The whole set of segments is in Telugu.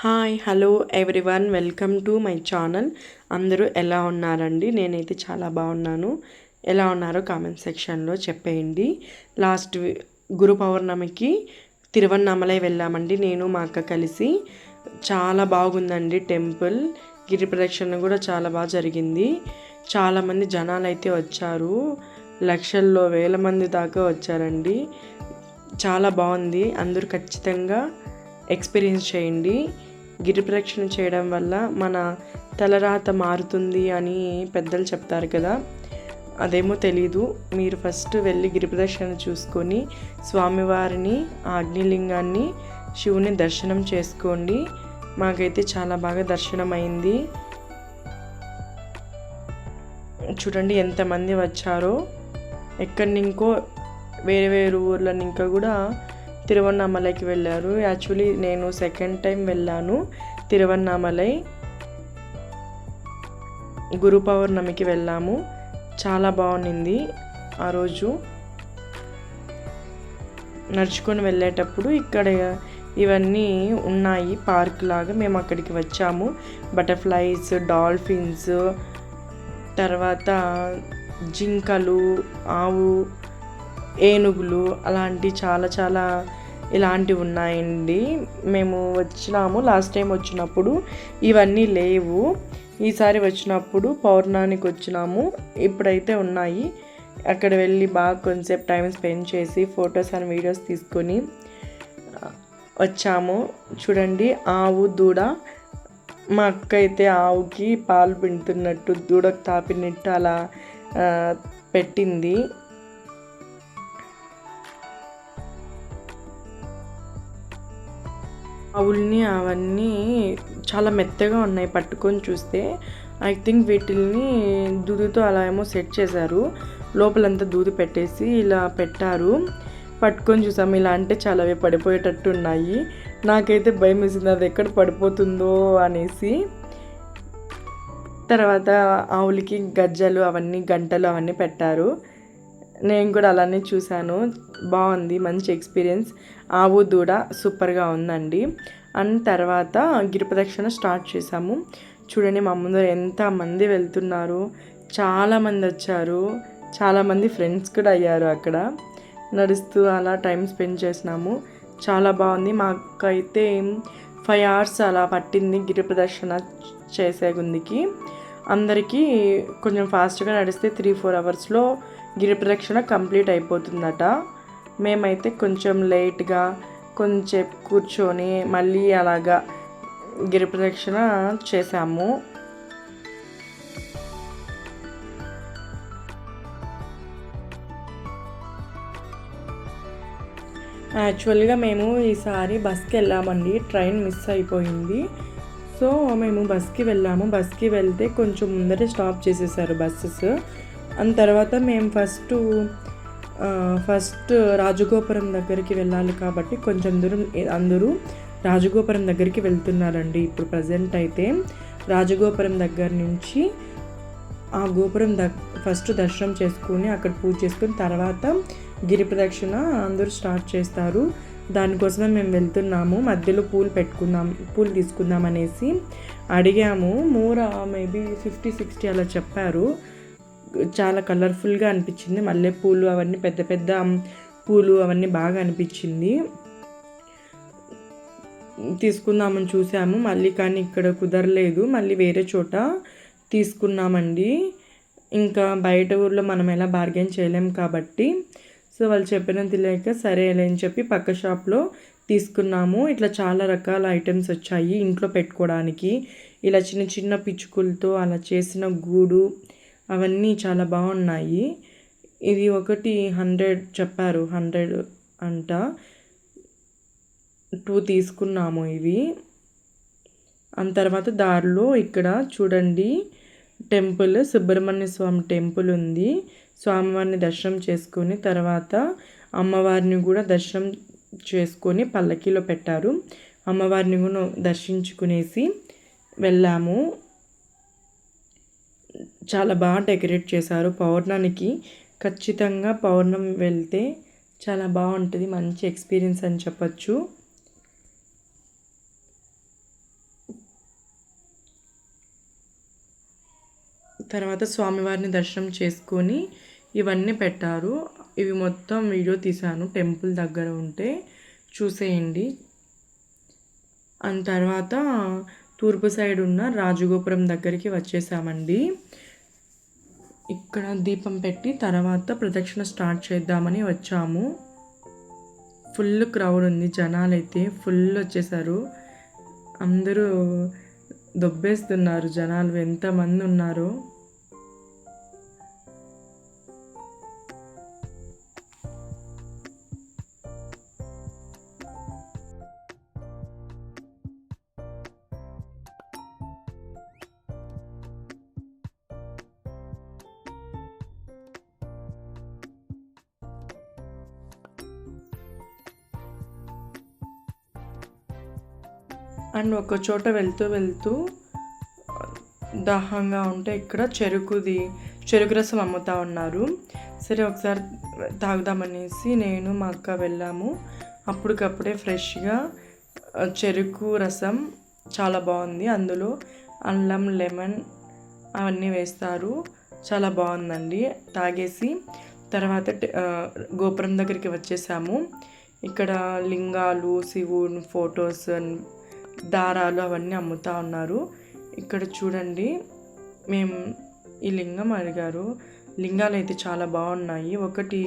Hi hello everyone welcome to my channel. అందరూ ఎలా ఉన్నారండి? నేనైతే చాలా బాగున్నాను. ఎలా ఉన్నారో కామెంట్ సెక్షన్లో చెప్పేయండి. గురు పౌర్ణమికి తిరువన్నామలై వెళ్ళామండి, నేను మా అక్క కలిసి. చాలా బాగుందండి టెంపుల్. గిరి ప్రదక్షిణ కూడా చాలా బాగా జరిగింది. చాలామంది జనాలు అయితే వచ్చారు, లక్షల్లో వేల మంది దాకా వచ్చారండి. చాలా బాగుంది. అందరూ ఖచ్చితంగా ఎక్స్పీరియన్స్ చేయండి. గిరి ప్రదక్షిణ చేయడం వల్ల మన తలరాత మారుతుంది అని పెద్దలు చెప్తారు కదా, అదేమో తెలీదు. మీరు ఫస్ట్ వెళ్ళి గిరి ప్రదక్షిణ చూసుకొని స్వామివారిని, అగ్నిలింగాన్ని, శివుని దర్శనం చేసుకోండి. మాకైతే చాలా బాగా దర్శనం అయింది. చూడండి ఎంతమంది వచ్చారో. ఇంకో వేరే వేరే ఊర్ల ఇంకా కూడా తిరువన్నామలైకి వెళ్ళారు. యాక్చువల్లీ నేను సెకండ్ టైం వెళ్ళాను తిరువన్నామలై. గురు పౌర్ణమికి వెళ్ళాము. చాలా బాగుంది. ఆ రోజు నడుచుకొని వెళ్ళేటప్పుడు ఇక్కడ ఇవన్నీ ఉన్నాయి, పార్క్ లాగా. మేము అక్కడికి వచ్చాము. బటర్ఫ్లైస్, డాల్ఫిన్స్, తర్వాత జింకలు, ఆవు, ఏనుగులు, అలాంటి చాలా చాలా ఇలాంటివి ఉన్నాయండి. మేము వచ్చినాము, లాస్ట్ టైం వచ్చినప్పుడు ఇవన్నీ లేవు. ఈసారి వచ్చినప్పుడు పౌర్ణానికి వచ్చినాము, ఇప్పుడైతే ఉన్నాయి. అక్కడ వెళ్ళి బాగా కొంచెంసేపు టైం స్పెండ్ చేసి ఫొటోస్ అండ్ వీడియోస్ తీసుకొని వచ్చాము. చూడండి ఆవు, దూడ. మా అక్క అయితే ఆవుకి పాలు పిండుతున్నట్టు, దూడకు తాపినట్టు అలా పెట్టింది. ఆవుల్ని అవన్నీ చాలా మెత్తగా ఉన్నాయి పట్టుకొని చూస్తే. ఐ థింక్ వీటిల్ని దూదితో అలా ఏమో సెట్ చేశారు, లోపలంతా దూది పెట్టేసి ఇలా పెట్టారు. పట్టుకొని చూసాము. ఇలా అంటే చాలా పడిపోయేటట్టు ఉన్నాయి. నాకైతే భయం వేసింది అది ఎక్కడ పడిపోతుందో అనేసి. తర్వాత ఆవులకి గజ్జలు అవన్నీ, గంటలు అవన్నీ పెట్టారు. నేను కూడా అలానే చూశాను. బాగుంది, మంచి ఎక్స్పీరియన్స్. ఆవు, దూడ సూపర్గా ఉందండి. అండ్ తర్వాత గిరి ప్రదక్షిణ స్టార్ట్ చేసాము. చూడండి మా ముందర ఎంతమంది వెళ్తున్నారు. చాలామంది వచ్చారు. చాలామంది ఫ్రెండ్స్ కూడా అయ్యారు అక్కడ. నడుస్తూ అలా టైం స్పెండ్ చేసినాము. చాలా బాగుంది. మాకైతే 5 hours అలా పట్టింది గిరి ప్రదక్షిణ చేసే గుందికి. అందరికీ కొంచెం ఫాస్ట్గా నడిస్తే 3-4 hours గిరి ప్రదక్షిణ కంప్లీట్ అయిపోతుందట. మేమైతే కొంచెం లేట్గా కొంచెం కూర్చొని మళ్ళీ అలాగా గిరి ప్రదక్షిణ చేసాము. యాక్చువల్గా మేము ఈసారి బస్కి వెళ్ళామండి, ట్రైన్ మిస్ అయిపోయింది. సో మేము బస్కి వెళ్ళాము. బస్కి వెళ్తే కొంచెం ముందరే స్టాప్ చేసేసారు బస్సెస్. అండ్ తర్వాత మేము ఫస్ట్ రాజగోపురం దగ్గరికి వెళ్ళాలి కాబట్టి కొంచెం దూరం అందరూ రాజగోపురం దగ్గరికి వెళ్తున్నారండి. ఇప్పుడు ప్రజెంట్ అయితే రాజగోపురం దగ్గర నుంచి ఆ గోపురం ఫస్ట్ దర్శనం చేసుకుని అక్కడ పూజ చేసుకుని తర్వాత గిరి ప్రదక్షిణ అందరూ స్టార్ట్ చేస్తారు. దానికోసమే మేము వెళ్తున్నాము. మధ్యలో పూలు తీసుకుందాం అనేసి అడిగాము. మేబీ 50-60 అలా చెప్పారు. చాలా కలర్ఫుల్గా అనిపించింది. మల్లెపూలు అవన్నీ, పెద్ద పెద్ద పూలు అవన్నీ బాగా అనిపించింది. తీసుకుందామని చూసాము మళ్ళీ, కానీ ఇక్కడ కుదరలేదు. మళ్ళీ వేరే చోట తీసుకున్నామండి. ఇంకా బయట ఊర్లో మనం ఎలా బార్గెన్ చేయలేం కాబట్టి, సో వాళ్ళు చెప్పినంత తెలియక సరే అని చెప్పి పక్క షాప్లో తీసుకున్నాము. ఇట్లా చాలా రకాల ఐటమ్స్ వచ్చాయి ఇంట్లో పెట్టుకోవడానికి. ఇలా చిన్న చిన్న పిచ్చుకలతో అలా చేసిన గూడు అవన్నీ చాలా బాగున్నాయి. ఇది ఒకటి 100 చెప్పారు, 100 అంట. 2 తీసుకున్నాము ఇవి. అంత తర్వాత దారిలో ఇక్కడ చూడండి టెంపుల్, సుబ్రహ్మణ్య స్వామి టెంపుల్ ఉంది. స్వామివారిని దర్శనం చేసుకొని తర్వాత అమ్మవారిని కూడా దర్శనం చేసుకొని పల్లకీలో పెట్టారు. అమ్మవారిని కూడా దర్శించుకునేసి వెళ్ళాము. చాలా బాగా డెకరేట్ చేశారు. పౌర్ణమికి ఖచ్చితంగా పౌర్ణమి వెళ్తే చాలా బాగుంటుంది, మంచి ఎక్స్పీరియన్స్ అని చెప్పచ్చు. తర్వాత స్వామివారిని దర్శనం చేసుకొని ఇవన్నీ పెట్టారు. ఇవి మొత్తం వీడియో తీశాను, టెంపుల్ దగ్గర ఉంటే చూసేయండి. అండ్ తర్వాత తూర్పు సైడ్ ఉన్న రాజగోపురం దగ్గరికి వచ్చేసామండి. ఇక్కడ దీపం పెట్టి తర్వాత ప్రదక్షిణ స్టార్ట్ చేద్దామని వచ్చాము. ఫుల్ క్రౌడ్ ఉంది, జనాలు అయితే ఫుల్ వచ్చేసారు. అందరూ దొబ్బేస్తున్నారు జనాలు, ఎంతమంది ఉన్నారో. అండ్ ఒక చోట వెళ్తూ దాహంగా ఉంటే ఇక్కడ చెరుకు రసం అమ్ముతూ ఉన్నారు. సరే ఒకసారి తాగుదామనేసి నేను మా అక్క వెళ్ళాము. అప్పటికప్పుడే ఫ్రెష్గా చెరుకు రసం చాలా బాగుంది. అందులో అల్లం, లెమన్ అవన్నీ వేస్తారు, చాలా బాగుందండి. తాగేసి తర్వాత గోపురం దగ్గరికి వచ్చేసాము. ఇక్కడ లింగాలు, శివుని ఫొటోస్, దారాలు అవన్నీ అమ్ముతూ ఉన్నారు. ఇక్కడ చూడండి, మేము ఈ లింగం అడిగారు. లింగాలు అయితే చాలా బాగున్నాయి. ఒకటి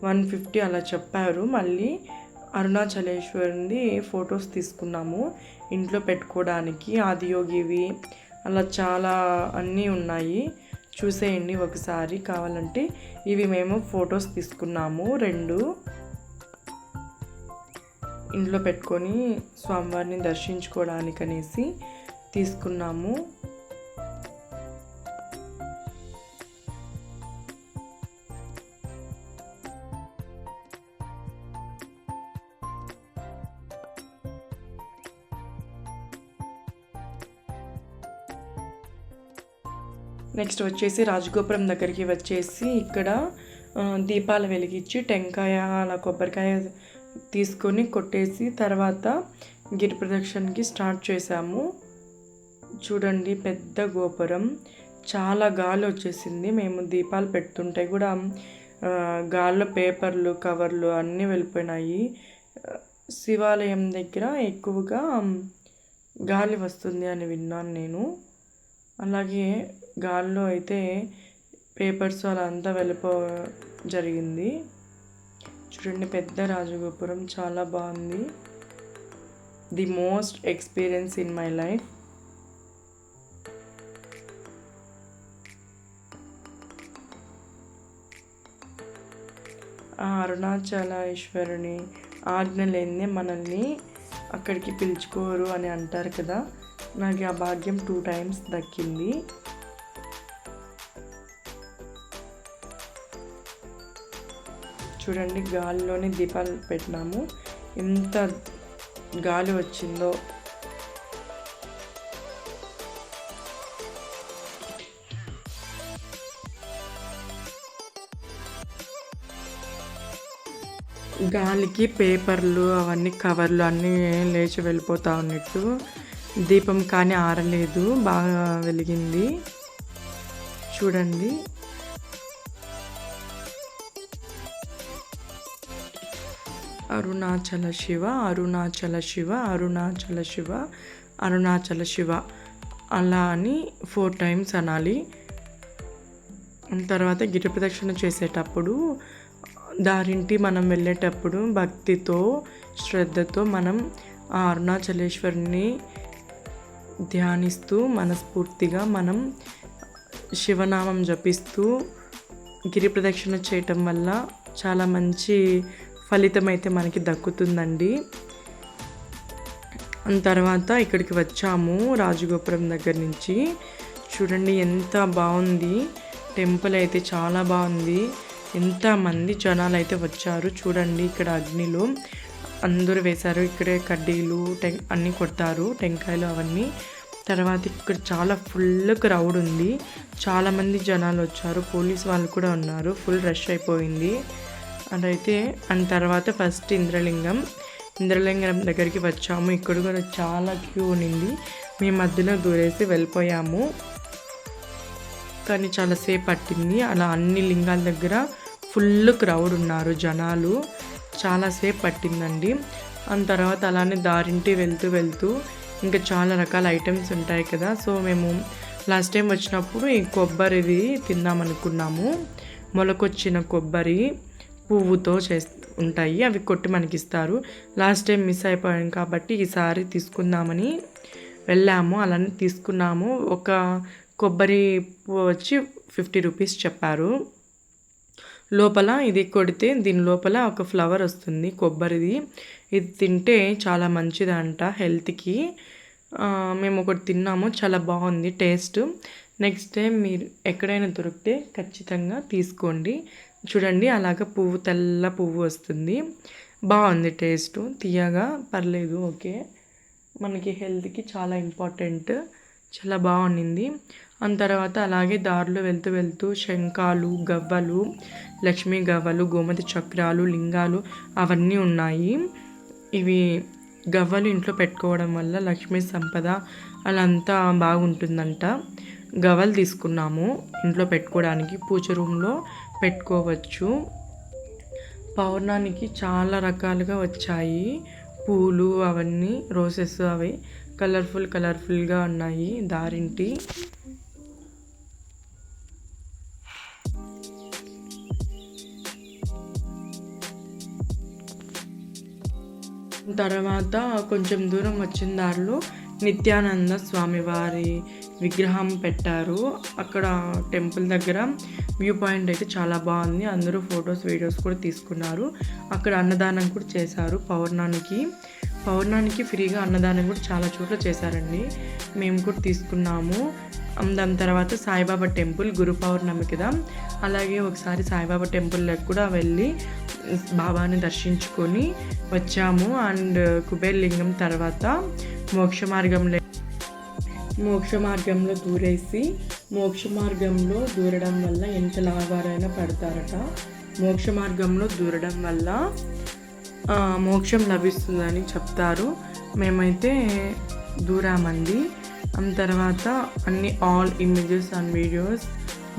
150 అలా చెప్పారు. మళ్ళీ అరుణాచలేశ్వరుని ఫొటోస్ తీసుకున్నాము ఇంట్లో పెట్టుకోవడానికి. ఆదియోగివి అలా చాలా అన్నీ ఉన్నాయి, చూసేయండి ఒకసారి కావాలంటే. ఇవి మేము ఫొటోస్ తీసుకున్నాము 2 ఇంట్లో పెట్టుకొని స్వామివారిని దర్శించుకోవడానికి అనేసి తీసుకున్నాము. నెక్స్ట్ వచ్చేసి రాజగోపురం దగ్గరికి వచ్చేసి ఇక్కడ దీపాలు వెలిగించి టెంకాయ అలా కొబ్బరికాయ తీసుకొని కొట్టేసి తర్వాత గిరి ప్రదక్షిణకి స్టార్ట్ చేసాము. చూడండి, పెద్ద గోపురం, చాలా గాలి వచ్చేసింది. మేము దీపాలు పెడుతుంటే కూడా గాలిలో పేపర్లు, కవర్లు అన్నీ వెళ్ళిపోయినాయి. శివాలయం దగ్గర ఎక్కువగా గాలి వస్తుంది అని విన్నాను నేను. అలాగే గాలిలో అయితే పేపర్స్ అలా అంతా జరిగింది. చూడండి, పెద్ద రాజగోపురం చాలా బాగుంది. The most experience in my life. ఆ అరుణాచలేశ్వరుని ఆజ్ఞ లేనిదే మనల్ని అక్కడికి పిలుచుకోరు అని అంటారు కదా. నాకు ఆ భాగ్యం 2 times దక్కింది. చూడండి, గాలిలోనే దీపాలు పెట్టినాము, ఎంత గాలి వచ్చిందో. గాలికి పేపర్లు అవన్నీ కవర్లు అన్నీ లేచి వెళ్ళిపోతూ ఉన్నట్టు. దీపం కానీ ఆరలేదు, బాగా వెలిగింది. చూడండి, అరుణాచల శివ, అరుణాచల శివ, అరుణాచల శివ, అరుణాచల శివ అలా అని 4 times అనాలి. తర్వాత గిరి ప్రదక్షిణ చేసేటప్పుడు దారింటి మనం వెళ్ళేటప్పుడు భక్తితో, శ్రద్ధతో మనం ఆ అరుణాచలేశ్వరుని ధ్యానిస్తూ మనస్ఫూర్తిగా మనం శివనామం జపిస్తూ గిరి ప్రదక్షిణ చేయటం వల్ల చాలా మంచి ఫలితం అయితే మనకి దక్కుతుందండి. తర్వాత ఇక్కడికి వచ్చాము రాజగోపురం దగ్గర నుంచి. చూడండి, ఎంత బాగుంది టెంపుల్ అయితే, చాలా బాగుంది. ఎంతమంది జనాలు అయితే వచ్చారు చూడండి. ఇక్కడ అగ్నిలో అందరూ వేశారు, ఇక్కడే కడ్డీలు అన్నీ కొడతారు, టెంకాయలు అవన్నీ. తర్వాత ఇక్కడ చాలా ఫుల్ క్రౌడ్ ఉంది, చాలామంది జనాలు వచ్చారు, పోలీస్ వాళ్ళు కూడా ఉన్నారు, ఫుల్ రష్ అయిపోయింది అదైతే. అండ్ తర్వాత ఫస్ట్ ఇంద్రలింగం దగ్గరికి వచ్చాము. ఇక్కడ కూడా చాలా క్యూ ఉన్నింది, మేము మధ్యలో దూరేసి వెళ్ళిపోయాము. కానీ చాలాసేపు పట్టింది. అలా అన్ని లింగాల దగ్గర ఫుల్ క్రౌడ్ ఉన్నారు జనాలు, చాలాసేపు పట్టిందండి. దాని తర్వాత అలానే దారింటి వెళ్తూ ఇంకా చాలా రకాల ఐటమ్స్ ఉంటాయి కదా. సో మేము లాస్ట్ టైం వచ్చినప్పుడు ఈ కొబ్బరిది తిందామనుకున్నాము. మొలకొచ్చిన కొబ్బరి పువ్వుతో ఉంటాయి, అవి కొట్టి మనకి ఇస్తారు. లాస్ట్ టైం మిస్ అయిపోయాం కాబట్టి ఈసారి తీసుకుందామని వెళ్ళాము, అలానే తీసుకున్నాము. ఒక కొబ్బరి పువ్వు వచ్చి 50 రూపీస్ చెప్పారు. లోపల ఇది కొడితే దీని లోపల ఒక ఫ్లవర్ వస్తుంది కొబ్బరిది. ఇది తింటే చాలా మంచిదంట హెల్త్కి. మేము ఒకటి తిన్నాము, చాలా బాగుంది టేస్ట్. నెక్స్ట్ టైం మీరు ఎక్కడైనా దొరికితే ఖచ్చితంగా తీసుకోండి. చూడండి అలాగ పువ్వు, తెల్ల పువ్వు వస్తుంది, బాగుంది టేస్ట్, తీయగా పర్లేదు, ఓకే. మనకి హెల్త్కి చాలా ఇంపార్టెంట్, చాలా బాగుండింది. దాని తర్వాత అలాగే దారిలో వెళ్తూ శంఖాలు, గవ్వలు, లక్ష్మీ గవ్వలు, గోమతి చక్రాలు, లింగాలు అవన్నీ ఉన్నాయి. ఇవి గవ్వలు ఇంట్లో పెట్టుకోవడం వల్ల లక్ష్మీ సంపద అలా అంతా బాగుంటుందంట. గవ్వలు తీసుకున్నాము ఇంట్లో పెట్టుకోవడానికి, పూజ రూమ్లో పెట్టుకోవచ్చు. పౌర్ణానికి చాలా రకాలుగా వచ్చాయి పూలు, అవన్నీ రోసెస్, అవి కలర్ఫుల్గా ఉన్నాయి దారింటి. తర్వాత కొంచెం దూరం వచ్చిన దారిలో నిత్యానంద స్వామివారి విగ్రహం పెట్టారు. అక్కడ టెంపుల్ దగ్గర వ్యూ పాయింట్ అయితే చాలా బాగుంది. అందరూ ఫొటోస్, వీడియోస్ కూడా తీసుకున్నారు. అక్కడ అన్నదానం కూడా చేశారు పౌర్ణానికి ఫ్రీగా అన్నదానం కూడా చాలా చోట్ల చేశారండి. మేము కూడా తీసుకున్నాము. దాని తర్వాత సాయిబాబా టెంపుల్, గురు పౌర్ణమి కదా, అలాగే ఒకసారి సాయిబాబా టెంపుల్లోకి కూడా వెళ్ళి బాబాని దర్శించుకొని వచ్చాము. అండ్ కుబేర్ లింగం తర్వాత మోక్ష మార్గంలో దూరేసి, మోక్ష మార్గంలో దూరడం వల్ల ఎంత లాభాలైనా పడతారట. మోక్ష మార్గంలో దూరడం వల్ల మోక్షం లభిస్తుందని చెప్తారు. మేమైతే దూరామండి. దాని తర్వాత ఆల్ ఇమేజెస్ అండ్ వీడియోస్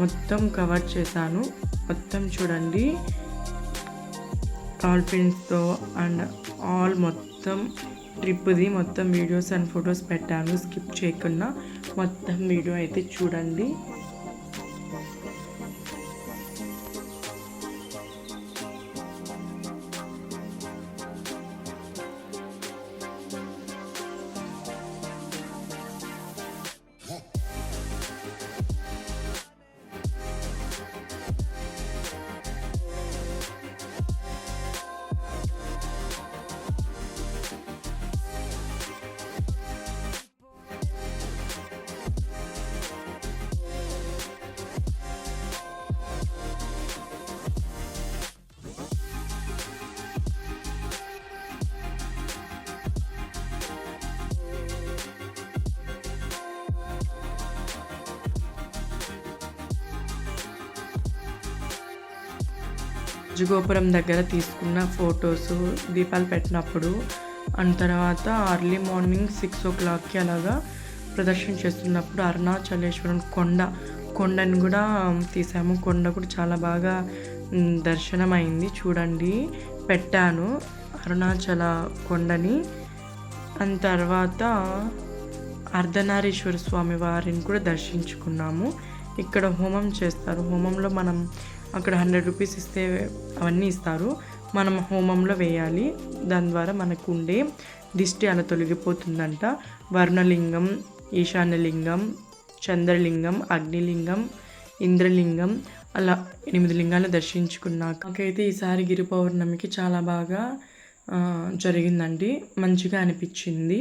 మొత్తం కవర్ చేశాను. మొత్తం చూడండి, ఆల్ ఫ్రెండ్స్తో అండ్ ఆల్ మొత్తం ట్రిప్ది మొత్తం వీడియోస్ అండ్ ఫొటోస్ పెట్టాను. స్కిప్ చేయకుండా మొత్తం వీడియో అయితే చూడండి. రాజగోపురం దగ్గర తీసుకున్న ఫొటోస్, దీపాలు పెట్టినప్పుడు, అండ్ తర్వాత అర్లీ మార్నింగ్ 6 o'clockకి అలాగా ప్రదర్శన చేస్తున్నప్పుడు అరుణాచలేశ్వరం కొండని కూడా తీసాము. కొండ కూడా చాలా బాగా దర్శనం అయింది. చూడండి, పెట్టాను అరుణాచల కొండని. దాని తర్వాత అర్ధనారీశ్వర స్వామి వారిని కూడా దర్శించుకున్నాము. ఇక్కడ హోమం చేస్తారు. హోమంలో మనం అక్కడ 100 రూపీస్ ఇస్తే అవన్నీ ఇస్తారు, మనం హోమంలో వేయాలి. దాని ద్వారా మనకు ఉండే దిష్టి అలా తొలగిపోతుందంట. వర్ణలింగం, ఈశాన్యలింగం, చంద్రలింగం, అగ్నిలింగం, ఇంద్రలింగం, అలా 8 లింగాలను దర్శించుకున్నాక నాకైతే ఈసారి గిరి పౌర్ణమికి చాలా బాగా జరిగిందండి, మంచిగా అనిపించింది.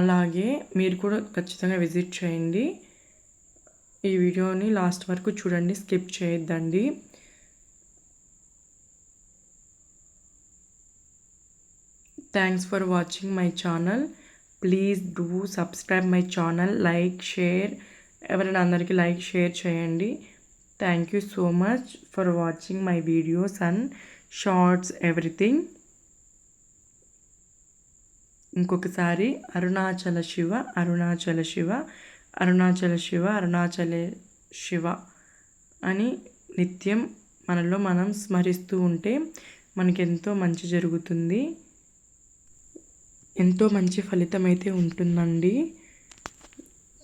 అలాగే మీరు కూడా ఖచ్చితంగా విజిట్ చేయండి. ఈ వీడియోని లాస్ట్ వరకు చూడండి, స్కిప్ చేయొద్దండి. Thanks for watching my channel. Please do subscribe my channel, like, share. ఎవరైనా అందరికీ లైక్, షేర్ చేయండి. Thank you so much for watching my videos and shorts, everything. ఇంకొకసారి అరుణాచల శివ, అరుణాచల శివ, అరుణాచల శివ, అరుణాచల శివ అని నిత్యం మనలో మనం స్మరిస్తూ ఉంటే మనకెంతో మంచి జరుగుతుంది, ఎంతో మంచి ఫలితం అయితే ఉంటుందండి.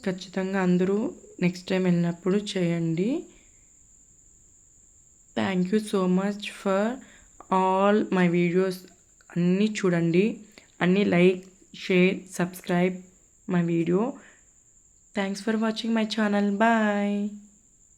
ఖచ్చితంగా అందరూ నెక్స్ట్ టైం వెళ్ళినప్పుడు చేయండి. Thank you so much for all my videos. అన్నీ చూడండి, అన్నీ like, share, subscribe my video. Thanks for watching my channel. Bye.